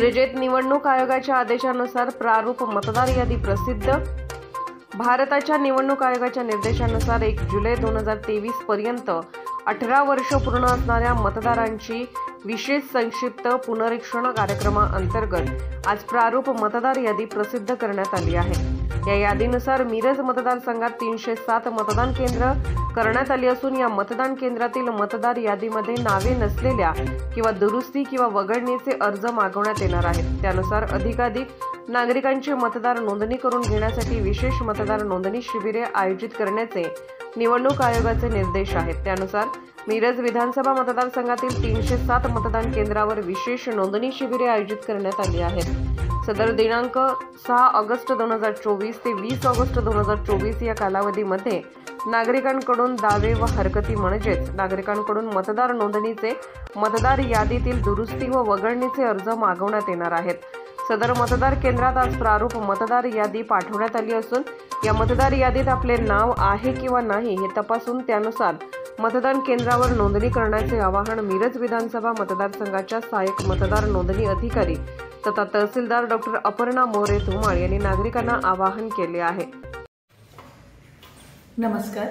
मिरजेत निवडणूक आयोगाच्या आदेशानुसार प्रारूप मतदार यादी प्रसिद्ध। भारताच्या निवडणूक आयोगाच्या निर्देशानुसार 1 जुलै 2023 पर्यंत 18 वर्ष पूर्ण असणाऱ्या मतदारांची विशेष संक्षिप्त पुनरीक्षण कार्यक्रमाअंतर्गत आज प्रारूप मतदार यादी प्रसिद्ध करण्यात आली आहे। या यादीनुसार मिरज मतदारसंघात 307 मतदान केंद्र करण्यात आली असून या मतदान केंद्रातील मतदार यादीमध्ये नावे नसलेल्या किंवा दुरुस्ती किंवा वगळणीचे अर्ज मागवण्यात येणार आहेत। त्यानुसार अधिकाधिक नागरिकांची मतदार नोंदणी करून घेण्यासाठी विशेष मतदार नोंदणी शिबिरे आयोजित करण्याचे निवडणूक आयोगाचे निर्देश आहेत। त्यानुसार मिरज विधानसभा मतदारसंघातील 307 मतदान केंद्रावर विशेष नोंदणी शिबिरे आयोजित करण्यात आली आहेत। सदर दिनांक 6 ऑगस्ट 2024 ते 20 ऑगस्ट 2024 या कालावधीमध्ये नागरिकांकडून दावे व हरकती म्हणजेच नागरिकांकडून मतदार नोंदणीचे मतदार यादीतील दुरुस्ती व वगळणीचे अर्ज मागवण्यात येणार आहेत। सदर मतदार केंद्रात आज प्रारूप मतदार यादी पाठवण्यात आली असून या मतदार यादीत आपले नाव आहे किंवा नाही हे तपासून त्यानुसार मतदान केंद्रावर नोंदणी करण्याचे आवाहन मिरज विधानसभा मतदारसंघाच्या सहाय्यक मतदार नोंदणी अधिकारी तथा तहसीलदार डॉक्टर अपर्णा मोरे धुमाळ यांनी नागरिकांना आवाहन केले आहे। नमस्कार,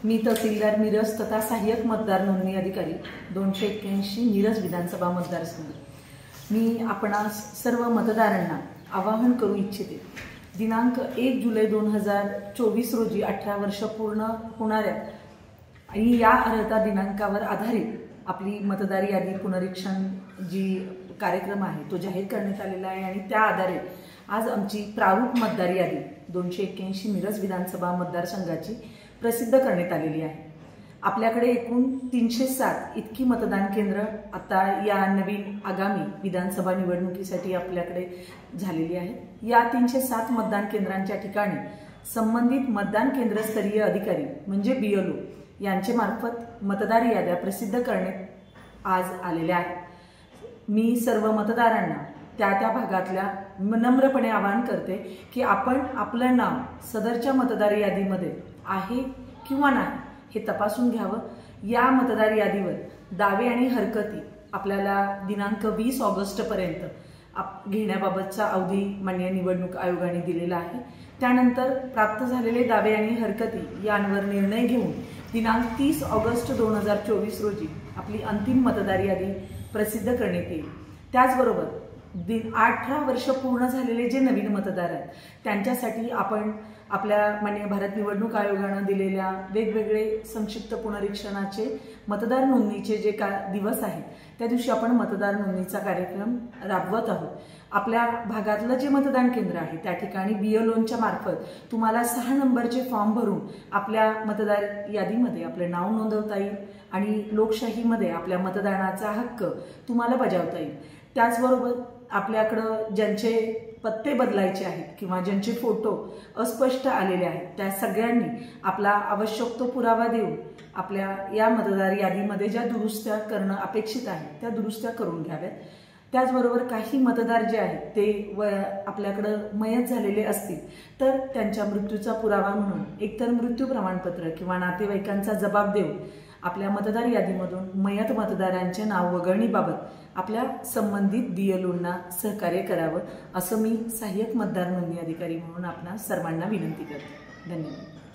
मी तहसीलदार मिरज तथा सहाय्यक मतदार नोंदणी अधिकारी 281 मिरज विधानसभा मतदारसंघ। मी आपणास सर्व मतदारांना आवाहन करू इच्छिते। दिनांक 1 जुलै 2024 रोजी 18 वर्ष पूर्ण होणाऱ्या आणि या अर्हता दिनांकावर आधारित आपली मतदार यादी पुनरीक्षण जी कार्यक्रम आहे तो जाहीर करण्यात आलेला आहे आणि त्या आधारे आज आमची प्रारूप मतदार यादी 281 मिरज विधानसभा मतदारसंघाची प्रसिद्ध करण्यात आलेली आहे। आपल्याकडे एकूण 307 इतकी मतदान केंद्र आता या नवीन आगामी विधानसभा निवडणुकीसाठी आपल्याकडे झालेली आहेत। या 307 मतदान केंद्रांच्या ठिकाणी संबंधित मतदान केंद्रस्तरीय अधिकारी म्हणजे BLO यांचे मार्फत मतदार याद्या प्रसिद्ध करण्यात आज आलेल्या आहेत। मी सर्व मतदारांना त्या भागातल्या नम्रपणे आवाहन करते की आपण आपलं नाव सदरच्या मतदार यादीमध्ये आहे किंवा नाही हे तपासून घ्यावं। या मतदार यादीवर दावे आणि हरकती आपल्याला दिनांक 20 ऑगस्ट पर्यंत घेण्याबाबतचा अवधी माननीय निवडणूक आयोगाने दिलेला आहे। त्यानंतर प्राप्त झालेले दावे आणि हरकती यांवर निर्णय घेऊन दिनांक 30 ऑगस्ट 2024 रोजी आपली अंतिम मतदार यादी प्रसिद्ध करण्यात येईल। त्याचबरोबर 18 वर्ष पूर्ण झालेले जे नवीन मतदार आहेत त्यांच्यासाठी आपण आपल्या माननीय भारत निवडणूक आयोगाने दिलेल्या वेगवेगळे संक्षिप्त पुनरीक्षणाचे मतदार नोंदणीचे जे दिवस आहेत त्या दिवशी आपण मतदार नोंदणीचा कार्यक्रम राबवत आहोत। आपल्या भागातलं जे मतदान केंद्र आहे त्या ठिकाणी BLOंच्या मार्फत तुम्हाला 6 नंबरचे फॉर्म भरून आपल्या मतदार यादीमध्ये आपलं नाव नोंदवता येईल आणि लोकशाहीमध्ये आपल्या मतदानाचा हक्क तुम्हाला बजावता येईल। त्याचबरोबर आपल्याकडं ज्यांचे पत्ते बदलायचे आहेत किंवा ज्यांचे फोटो अस्पष्ट आलेले आहेत त्या सगळ्यांनी आपला आवश्यक तो पुरावा देऊन आपल्या या मतदार यादीमध्ये ज्या दुरुस्त्या करणं अपेक्षित आहे त्या दुरुस्त्या करून घ्याव्यात। त्याचबरोबर काही मतदार जे आहेत ते आपल्याकडं मयत झालेले असतील तर त्यांच्या मृत्यूचा पुरावा म्हणून एकतर मृत्यू प्रमाणपत्र किंवा नातेवाईकांचा जबाब देऊन आपल्या मतदार यादीमधून मयत मतदारांच्या नाव वगळणीबाबत आपल्या संबंधित BLOंना सहकार्य करावं असं मी सहाय्यक मतदार नोंदणी अधिकारी म्हणून आपणा सर्वांना विनंती करते। धन्यवाद।